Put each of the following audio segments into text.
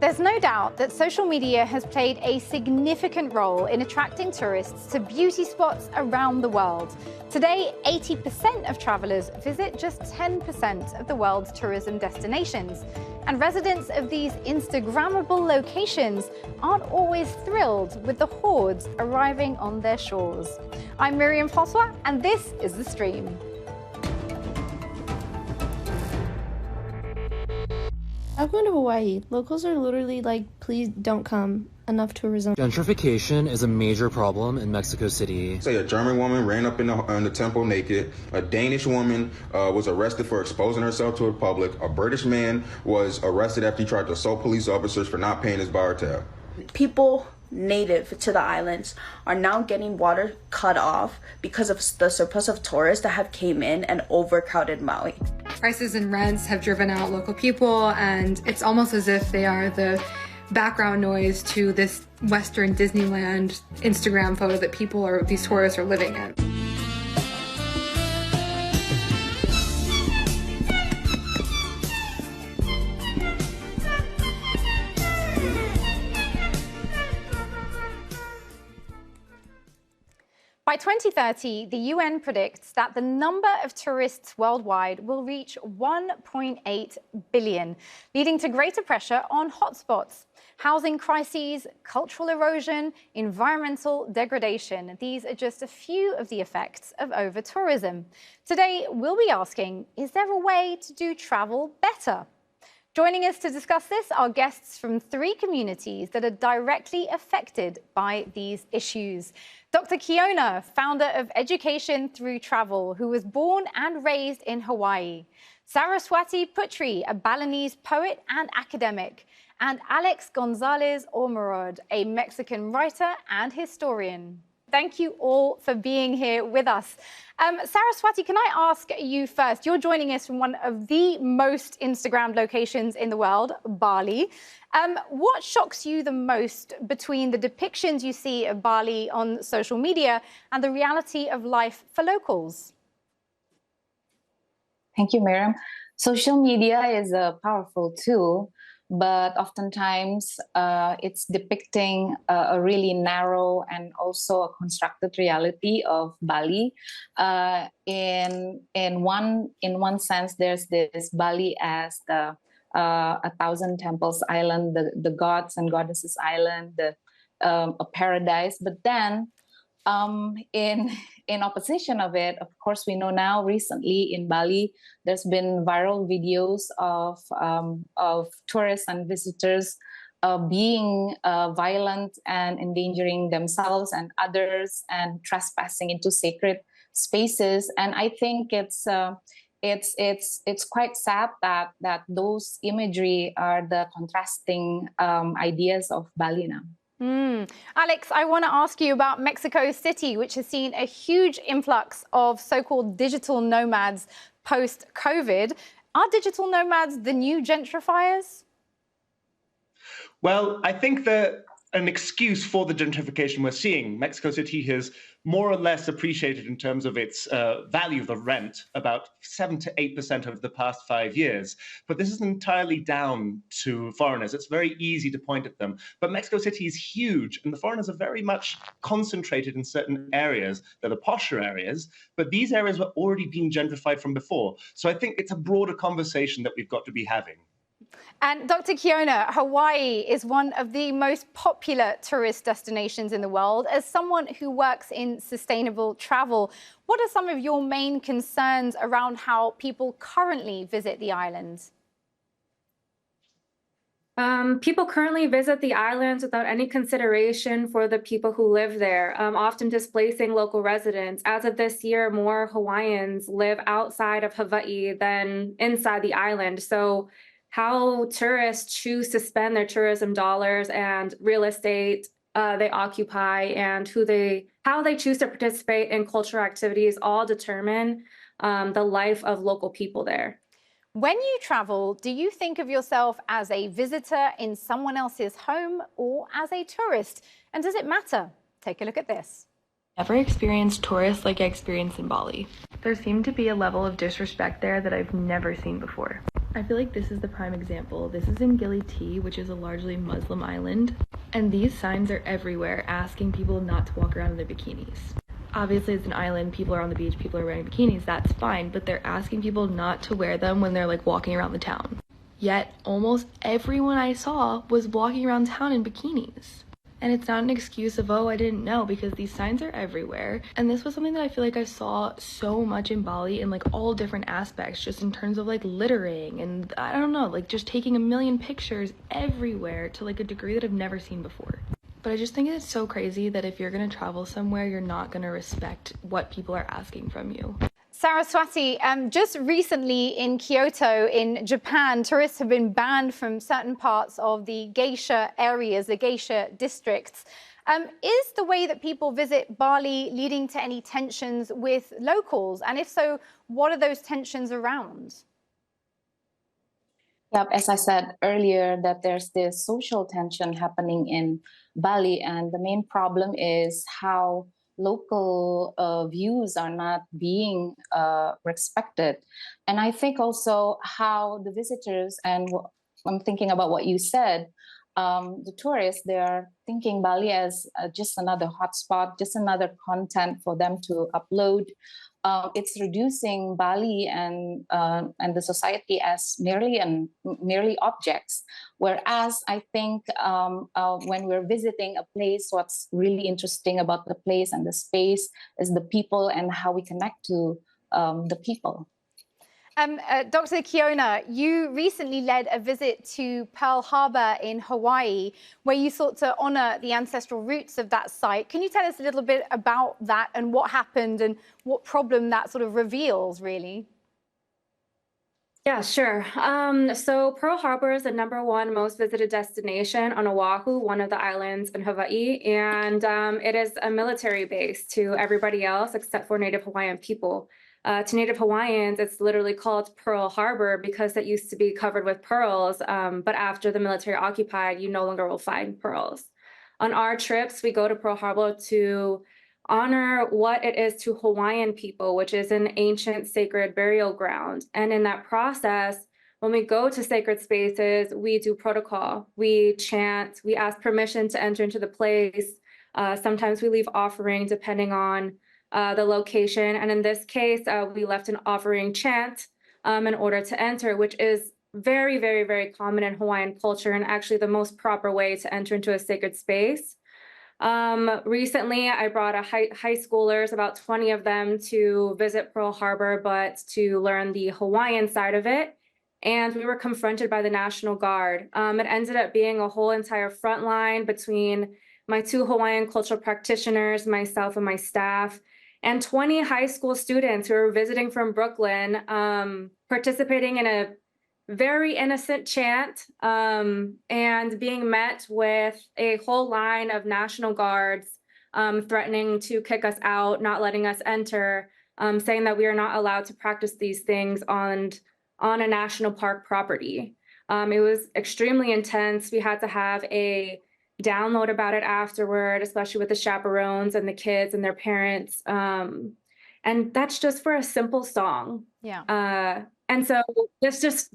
There's no doubt that social media has played a significant role in attracting tourists to beauty spots around the world. Today, 80% of travelers visit just 10% of the world's tourism destinations. And residents of these Instagrammable locations aren't always thrilled with the hordes arriving on their shores. I'm Myriam, Francois, and this is The Stream. I've gone to Hawaii. Locals are literally like, please don't come. Enough tourism. Gentrification is a major problem in Mexico City. Say a German woman ran up in the temple naked. A Danish woman was arrested for exposing herself to the public. A British man was arrested after he tried to assault police officers for not paying his bar tab. People native to the islands are now getting water cut off because of the surplus of tourists that have came in and overcrowded Maui. Prices and rents have driven out local people, and it's almost as if they are the background noise to this Western Disneyland Instagram photo that these tourists are living in. By 2030, the UN predicts that the number of tourists worldwide will reach 1.8 billion, leading to greater pressure on hotspots. Housing crises, cultural erosion, environmental degradation. These are just a few of the effects of over-tourism. Today, we'll be asking, is there a way to do travel better? Joining us to discuss this are guests from 3 communities that are directly affected by these issues. Dr. Kiona, founder of Education Through Travel, who was born and raised in Hawaii. Saraswati Putri, a Balinese poet and academic. And Gonzalez Ormerod, a Mexican writer and historian. Thank you all for being here with us. Saraswati, can I ask you first? You're joining us from one of the most Instagrammed locations in the world, Bali. What shocks you the most between the depictions you see of Bali on social media and the reality of life for locals? Thank you, Myriam. Social media is a powerful tool, but oftentimes it's depicting a really narrow and also a constructed reality of Bali. In one sense, there's this Bali as the 1,000 temples island, the gods and goddesses island, a paradise. But then, in opposition of it, of course, we know now recently in Bali, there's been viral videos of tourists and visitors being violent and endangering themselves and others and trespassing into sacred spaces. And I think it's quite sad that those imagery are the contrasting ideas of Bali now. Alex, I want to ask you about Mexico City, which has seen a huge influx of so-called digital nomads post-COVID. Are digital nomads the new gentrifiers? Well, I think that an excuse for the gentrification we're seeing. Mexico City has more or less appreciated in terms of its value of the rent, about 7 to 8% over the past 5 years. But this is entirely down to foreigners. It's very easy to point at them. But Mexico City is huge, and the foreigners are very much concentrated in certain areas that are posher areas, but these areas were already being gentrified from before. So I think it's a broader conversation that we've got to be having. And Dr. Kiona, Hawaii is one of the most popular tourist destinations in the world. As someone who works in sustainable travel, what are some of your main concerns around how people currently visit the islands? People currently visit the islands without any consideration for the people who live there, often displacing local residents. As of this year, more Hawaiians live outside of Hawaii than inside the island. So how tourists choose to spend their tourism dollars and real estate they occupy and how they choose to participate in cultural activities all determine the life of local people there. When you travel, do you think of yourself as a visitor in someone else's home or as a tourist? And does it matter? Take a look at this. Never experienced tourists like I experienced in Bali. There seemed to be a level of disrespect there that I've never seen before. I feel like this is the prime example. This is in Gili T, which is a largely Muslim island, and these signs are everywhere asking people not to walk around in their bikinis. Obviously, it's an island, people are on the beach, people are wearing bikinis, that's fine, but they're asking people not to wear them when they're like walking around the town. Yet, almost everyone I saw was walking around town in bikinis. And it's not an excuse of, oh, I didn't know, because these signs are everywhere. And this was something that I feel like I saw so much in Bali in like all different aspects, just in terms of like littering and I don't know, like just taking a million pictures everywhere to like a degree that I've never seen before. But I just think it's so crazy that if you're gonna travel somewhere, you're not gonna respect what people are asking from you. Saraswati, just recently in Kyoto, in Japan, tourists have been banned from certain parts of the geisha areas, the geisha districts. Is the way that people visit Bali leading to any tensions with locals? And if so, what are those tensions around? Yep, as I said earlier, that there's this social tension happening in Bali, and the main problem is how local views are not being respected. And I think also how the visitors, and I'm thinking about what you said, the tourists, they are thinking Bali as just another hotspot, just another content for them to upload. It's reducing Bali and the society as merely objects. Whereas I think when we're visiting a place, what's really interesting about the place and the space is the people and how we connect to the people. Dr. Kiona, you recently led a visit to Pearl Harbor in Hawaii, where you sought to honor the ancestral roots of that site. Can you tell us a little bit about that and what happened and what problem that sort of reveals, really? Yeah, sure. So Pearl Harbor is the #1 most visited destination on Oahu, one of the islands in Hawaii, and it is a military base to everybody else except for Native Hawaiian people. To Native Hawaiians, it's literally called Pearl Harbor because it used to be covered with pearls, but after the military occupied, you no longer will find pearls. On our trips, we go to Pearl Harbor to honor what it is to Hawaiian people, which is an ancient sacred burial ground. And in that process, when we go to sacred spaces, we do protocol, we chant, we ask permission to enter into the place. Sometimes we leave offering depending on the location. And in this case, we left an offering chant in order to enter, which is very, very, very common in Hawaiian culture and actually the most proper way to enter into a sacred space. Recently, I brought high schoolers, about 20 of them, to visit Pearl Harbor, but to learn the Hawaiian side of it. And we were confronted by the National Guard. It ended up being a whole entire front line between my 2 Hawaiian cultural practitioners, myself and my staff, and 20 high school students who were visiting from Brooklyn, participating in a very innocent chant and being met with a whole line of National Guards threatening to kick us out, not letting us enter, saying that we are not allowed to practice these things on a national park property. It was extremely intense. We had to have a download about it afterward, especially with the chaperones and the kids and their parents. And that's just for a simple song. Yeah. And so this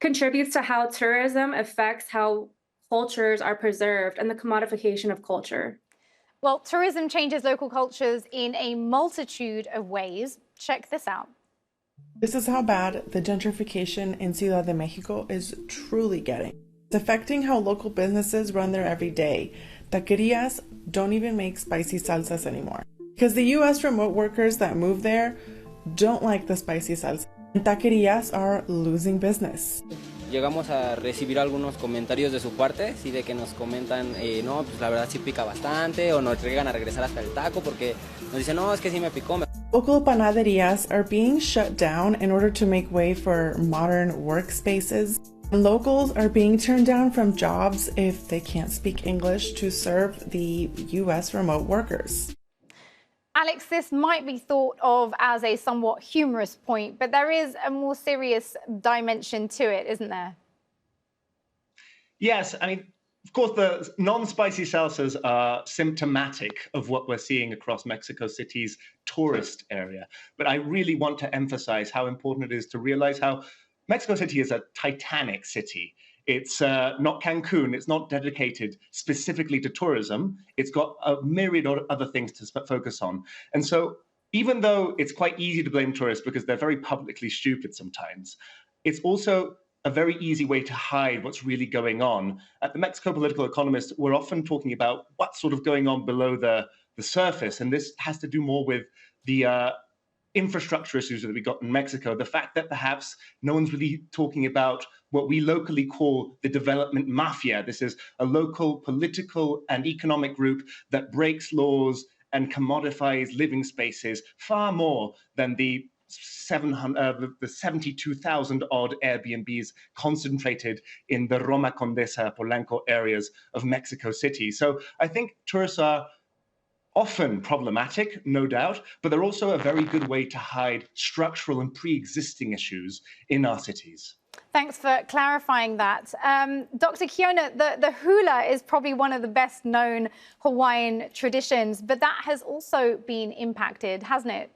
contributes to how tourism affects how cultures are preserved and the commodification of culture. Well, tourism changes local cultures in a multitude of ways. Check this out. This is how bad the gentrification in Ciudad de Mexico is truly getting. It's affecting how local businesses run their everyday. Taquerias don't even make spicy salsas anymore because the U.S. remote workers that move there don't like the spicy salsa. And taquerias are losing business. Llegamos a recibir algunos comentarios de su parte, sí, de que nos comentan, no, pues la verdad sí pica bastante, o nos llegan a regresar hasta el taco porque nos dicen, no, es que sí me picó. Local panaderias are being shut down in order to make way for modern workspaces. Locals are being turned down from jobs if they can't speak English to serve the U.S. remote workers. Alex, this might be thought of as a somewhat humorous point, but there is a more serious dimension to it, isn't there? Yes, I mean, of course, the non-spicy salsas are symptomatic of what we're seeing across Mexico City's tourist area. But I really want to emphasize how important it is to realize how Mexico City is a titanic city. It's not Cancun. It's not dedicated specifically to tourism. It's got a myriad of other things to focus on. And so even though it's quite easy to blame tourists because they're very publicly stupid sometimes, it's also a very easy way to hide what's really going on. At the Mexico Political Economist, we're often talking about what's sort of going on below the surface. And this has to do more with the infrastructure issues that we got in Mexico, the fact that perhaps no one's really talking about what we locally call the development mafia. This is a local political and economic group that breaks laws and commodifies living spaces far more than the 72,000 odd Airbnbs concentrated in the Roma Condesa, Polanco areas of Mexico City. So I think tourists are often problematic, no doubt, but they're also a very good way to hide structural and pre-existing issues in our cities. Thanks for clarifying that. Dr. Kiona, the hula is probably one of the best known Hawaiian traditions, but that has also been impacted, hasn't it?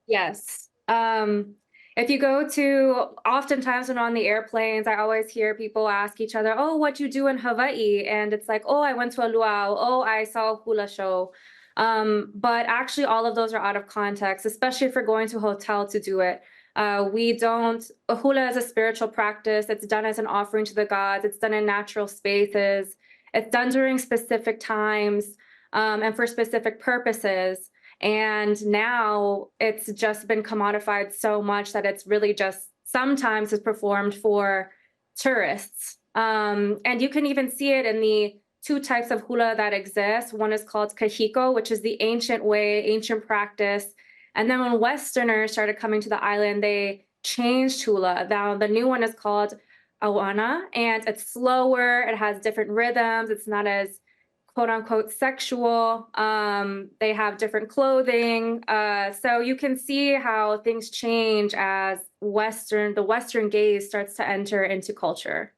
Yes. If you go to, oftentimes when on the airplanes, I always hear people ask each other, oh, what you do in Hawaii? And it's like, oh, I went to a luau. Oh, I saw a hula show. But actually all of those are out of context, especially if you're going to a hotel to do it. A hula is a spiritual practice. It's done as an offering to the gods. It's done in natural spaces. It's done during specific times and for specific purposes. And now it's just been commodified so much that it's really just sometimes is performed for tourists. And you can even see it in the two types of hula that exist. One is called kahiko, which is the ancient way, ancient practice. And then when Westerners started coming to the island, they changed hula. Now the new one is called awana, and it's slower. It has different rhythms. It's not as quote unquote sexual. They have different clothing. So you can see how things change as the Western gaze starts to enter into culture.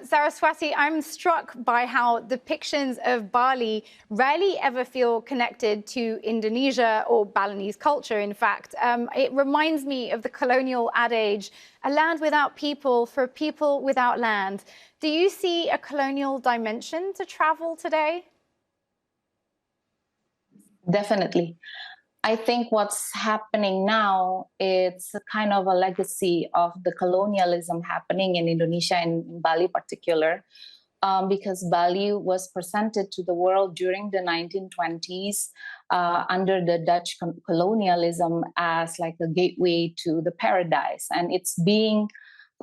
Saraswati, I'm struck by how depictions of Bali rarely ever feel connected to Indonesia or Balinese culture, in fact. It reminds me of the colonial adage, a land without people for people without land. Do you see a colonial dimension to travel today? Definitely. I think what's happening now, it's a kind of a legacy of the colonialism happening in Indonesia and in Bali particular, because Bali was presented to the world during the 1920s under the Dutch colonialism as like a gateway to the paradise. And it's being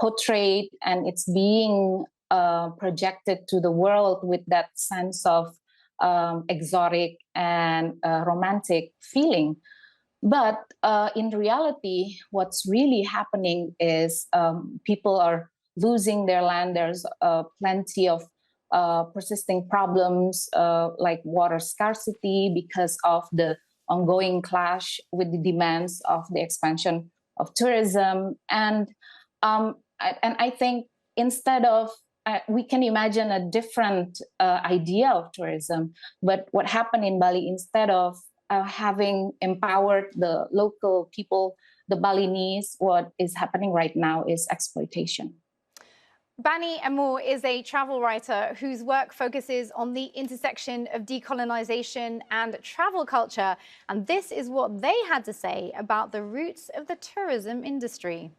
portrayed and it's being projected to the world with that sense of exotic and romantic feeling. But in reality, what's really happening is people are losing their land. There's plenty of persisting problems like water scarcity because of the ongoing clash with the demands of the expansion of tourism. And I think instead of we can imagine a different idea of tourism, but what happened in Bali, instead of having empowered the local people, the Balinese, what is happening right now is exploitation. Bani Amor is a travel writer whose work focuses on the intersection of decolonization and travel culture. And this is what they had to say about the roots of the tourism industry.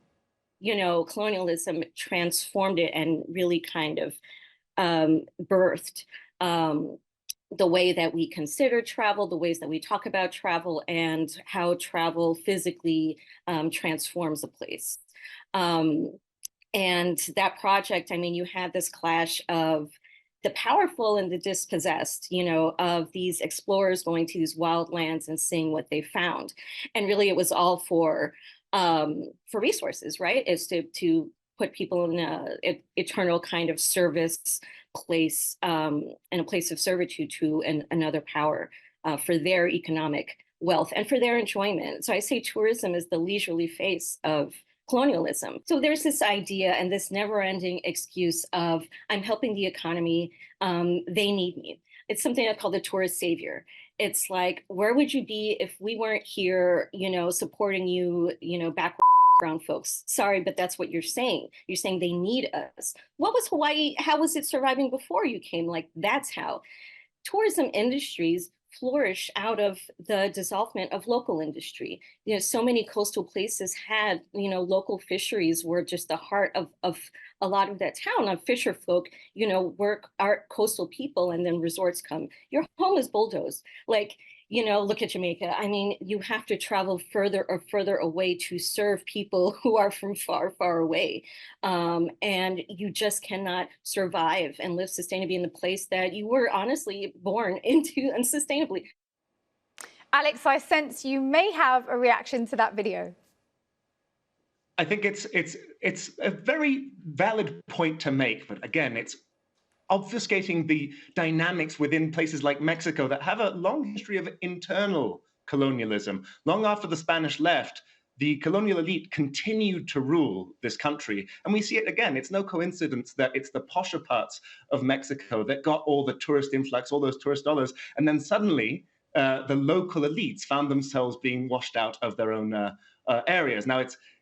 You know, colonialism transformed it and really kind of birthed the way that we consider travel, the ways that we talk about travel, and how travel physically transforms a place. And that project, I mean, you had this clash of the powerful and the dispossessed, you know, of these explorers going to these wild lands and seeing what they found. And really it was all for resources, right? Is to put people in an eternal kind of service place, in a place of servitude to another power for their economic wealth and for their enjoyment. So I say tourism is the leisurely face of colonialism. So there's this idea and this never-ending excuse of, I'm helping the economy, they need me. It's something I call the tourist savior. It's like, where would you be if we weren't here, you know, supporting you, you know, backwards background folks. Sorry, but that's what you're saying. You're saying they need us. What was Hawaii? How was it surviving before you came? Like, that's how. Tourism industries flourish out of the dissolvement of local industry. You know, so many coastal places had, you know, local fisheries were just the heart of a lot of that town. Of fisher folk, you know, are coastal people, and then resorts come. Your home is bulldozed. Like, you know, look at Jamaica. I mean, you have to travel further or further away to serve people who are from far, far away. And you just cannot survive and live sustainably in the place that you were honestly born into unsustainably. Alex, I sense you may have a reaction to that video. I think it's a very valid point to make, but again, it's obfuscating the dynamics within places like Mexico that have a long history of internal colonialism. Long after the Spanish left, the colonial elite continued to rule this country. And we see it again. It's no coincidence that it's the posher parts of Mexico that got all the tourist influx, all those tourist dollars. And then suddenly, the local elites found themselves being washed out of their own areas. Now,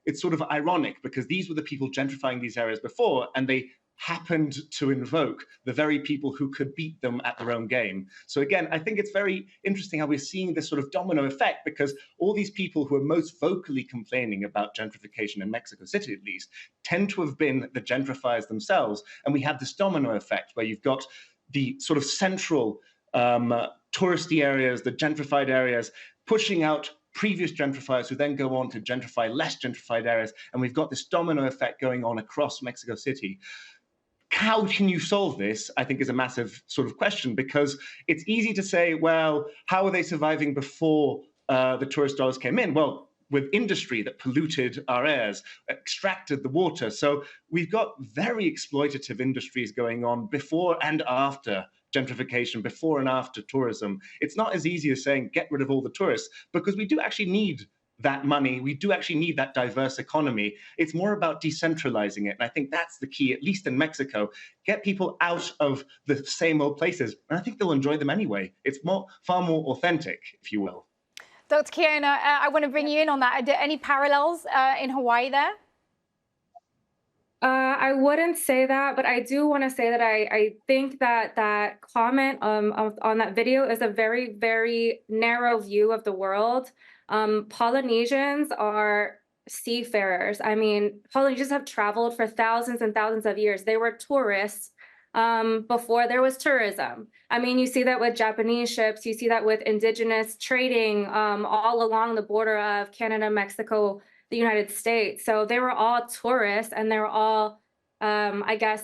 it's sort of ironic because these were the people gentrifying these areas before, and they happened to invoke the very people who could beat them at their own game. So again, I think it's very interesting how we're seeing this sort of domino effect, because all these people who are most vocally complaining about gentrification in Mexico City, at least, tend to have been the gentrifiers themselves. And we have this domino effect where you've got the sort of central touristy areas, the gentrified areas, pushing out previous gentrifiers who then go on to gentrify less gentrified areas. And we've got this domino effect going on across Mexico City. How can you solve this, I think, is a massive sort of question, because it's easy to say, well, how are they surviving before the tourist dollars came in? Well, with industry that polluted our airs, extracted the water. So we've got very exploitative industries going on before and after gentrification, before and after tourism. It's not as easy as saying, get rid of all the tourists, because we do actually need that money. We do actually need that diverse economy. It's more about decentralizing it. And I think that's the key, at least in Mexico. Get people out of the same old places. And I think they'll enjoy them anyway. It's far more authentic, if you will. Dr. Kiona, I want to bring you in on that. Are there any parallels in Hawaii there? I wouldn't say that, but I do want to say that I think that that comment on that video is a very, very narrow view of the world. Polynesians are seafarers. I mean, Polynesians have traveled for thousands and thousands of years. They were tourists before there was tourism. I mean, you see that with Japanese ships, you see that with indigenous trading all along the border of Canada, Mexico, the United States. So they were all tourists, and they were all, I guess,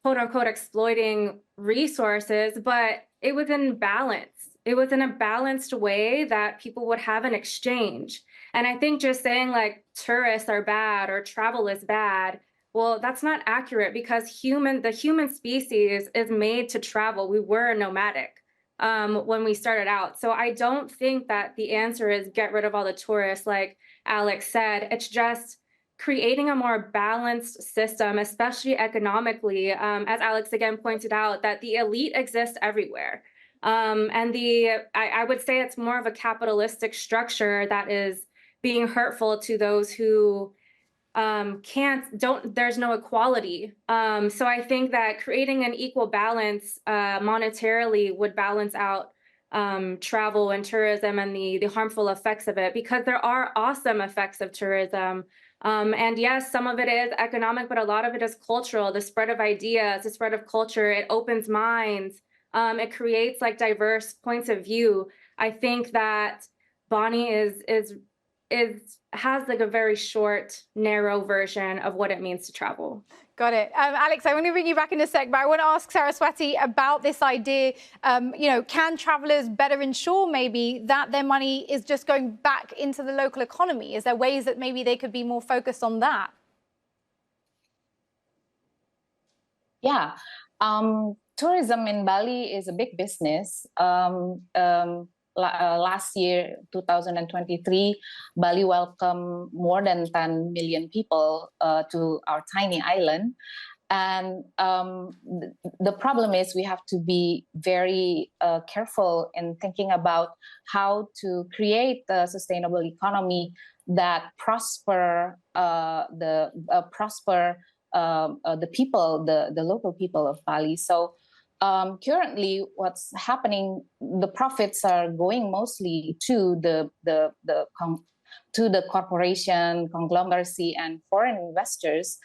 quote unquote, exploiting resources, but it was in balance. It was in a balanced way that people would have an exchange. And I think just saying like tourists are bad or travel is bad, well, that's not accurate, because the human species is made to travel. We were nomadic when we started out. So I don't think that the answer is get rid of all the tourists, like Alex said. It's just creating a more balanced system, especially economically. As Alex again pointed out, that the elite exists everywhere. And I would say it's more of a capitalistic structure that is being hurtful to those who there's no equality. So I think that creating an equal balance monetarily would balance out travel and tourism and the harmful effects of it, because there are awesome effects of tourism. And yes, some of it is economic, but a lot of it is cultural, the spread of ideas, the spread of culture. It opens minds. It creates like diverse points of view. I think that Bani has like a very short, narrow version of what it means to travel. Got it. Alex, I want to bring you back in a sec, but I want to ask Saraswati about this idea. Can travelers better ensure maybe that their money is just going back into the local economy? Is there ways that maybe they could be more focused on that? Yeah. Tourism in Bali is a big business. Last year, 2023, Bali welcomed more than 10 million people to our tiny island. And the problem is we have to be very careful in thinking about how to create a sustainable economy that prosper the people, the local people of Bali. So currently, what's happening? The profits are going mostly to the corporation, conglomeracy, and foreign investors,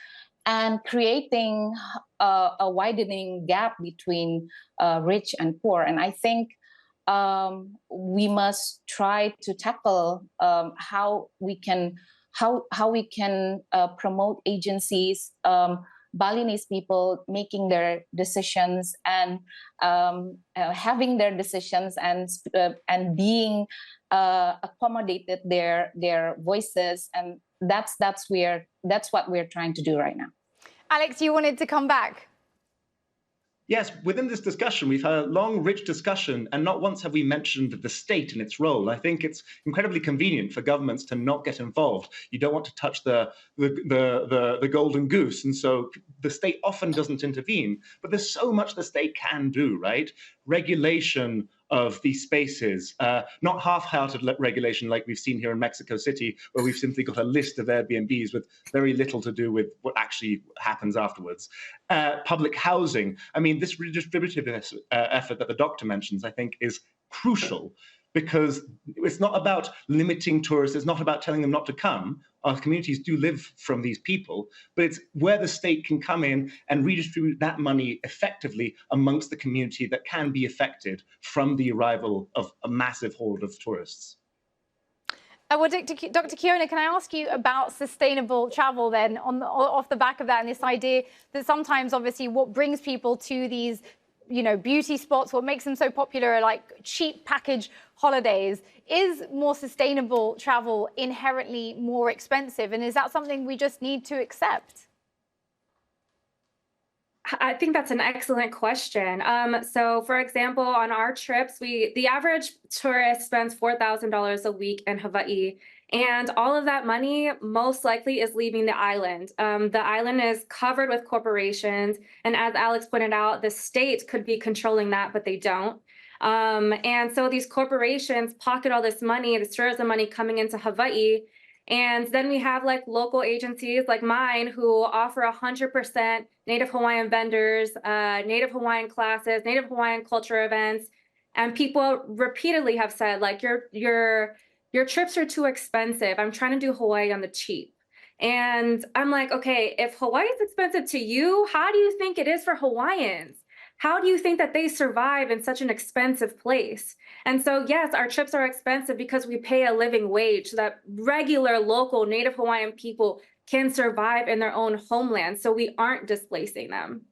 and creating a widening gap between rich and poor. And I think we must try to tackle how we can promote agencies, Balinese people making their decisions and having their decisions and being accommodated their voices, and that's what we're trying to do right now. Alex, you wanted to come back. Yes, within this discussion, we've had a long, rich discussion, and not once have we mentioned the state and its role. I think it's incredibly convenient for governments to not get involved. You don't want to touch the golden goose, and so the state often doesn't intervene. But there's so much the state can do, right? Regulation of these spaces, not half-hearted regulation like we've seen here in Mexico City, where we've simply got a list of Airbnbs with very little to do with what actually happens afterwards. Public housing. I mean, this redistributive effort that the doctor mentions, I think, is crucial, because it's not about limiting tourists. It's not about telling them not to come. Our communities do live from these people, but it's where the state can come in and redistribute that money effectively amongst the community that can be affected from the arrival of a massive horde of tourists. Well, Dr. Kiona, can I ask you about sustainable travel then, off the back of that, and this idea that sometimes, obviously, what brings people to these beauty spots, what makes them so popular are like cheap package holidays. Is more sustainable travel inherently more expensive? And is that something we just need to accept? I think that's an excellent question. So, for example, on our trips, the average tourist spends $4,000 a week in Hawaii, and all of that money most likely is leaving the island. The island is covered with corporations, and as Alex pointed out, the state could be controlling that, but they don't. And so these corporations pocket all this money, this tourism money coming into Hawaii. And then we have like local agencies like mine who offer 100% Native Hawaiian vendors, Native Hawaiian classes, Native Hawaiian culture events. And people repeatedly have said, like, your trips are too expensive. I'm trying to do Hawaii on the cheap. And I'm like, okay, if Hawaii is expensive to you, how do you think it is for Hawaiians? How do you think that they survive in such an expensive place? And so, yes, our trips are expensive because we pay a living wage so that regular local Native Hawaiian people can survive in their own homeland. So we aren't displacing them.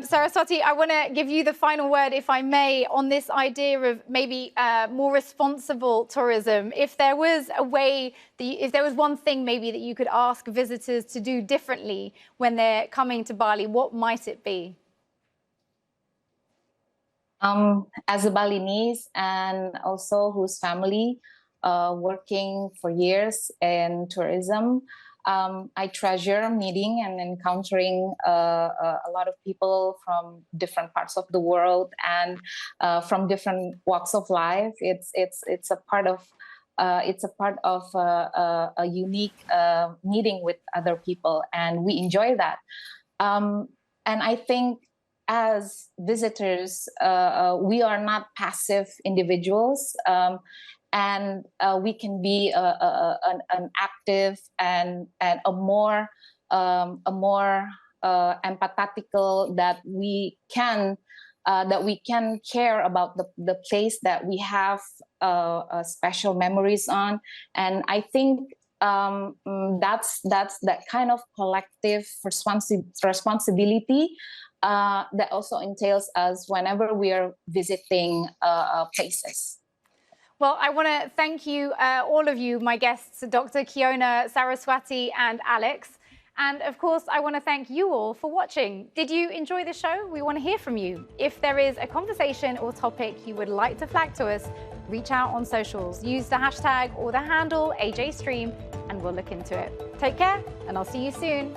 Saraswati, I want to give you the final word, if I may, on this idea of maybe more responsible tourism. If there was a way, if there was one thing maybe that you could ask visitors to do differently when they're coming to Bali, what might it be? As a Balinese and also whose family working for years in tourism, I treasure meeting and encountering a lot of people from different parts of the world and from different walks of life. It's a part of a unique meeting with other people, and we enjoy that. And I think, as visitors, we are not passive individuals, and we can be an active and a more empathetical, that we can care about the place that we have special memories on. And I think that's that kind of collective responsibility that also entails us whenever we are visiting places. Well, I want to thank you, all of you, my guests, Dr. Kiona, Saraswati, and Alex. And of course, I want to thank you all for watching. Did you enjoy the show? We want to hear from you. If there is a conversation or topic you would like to flag to us, reach out on socials. Use the hashtag or the handle AJStream, and we'll look into it. Take care, and I'll see you soon.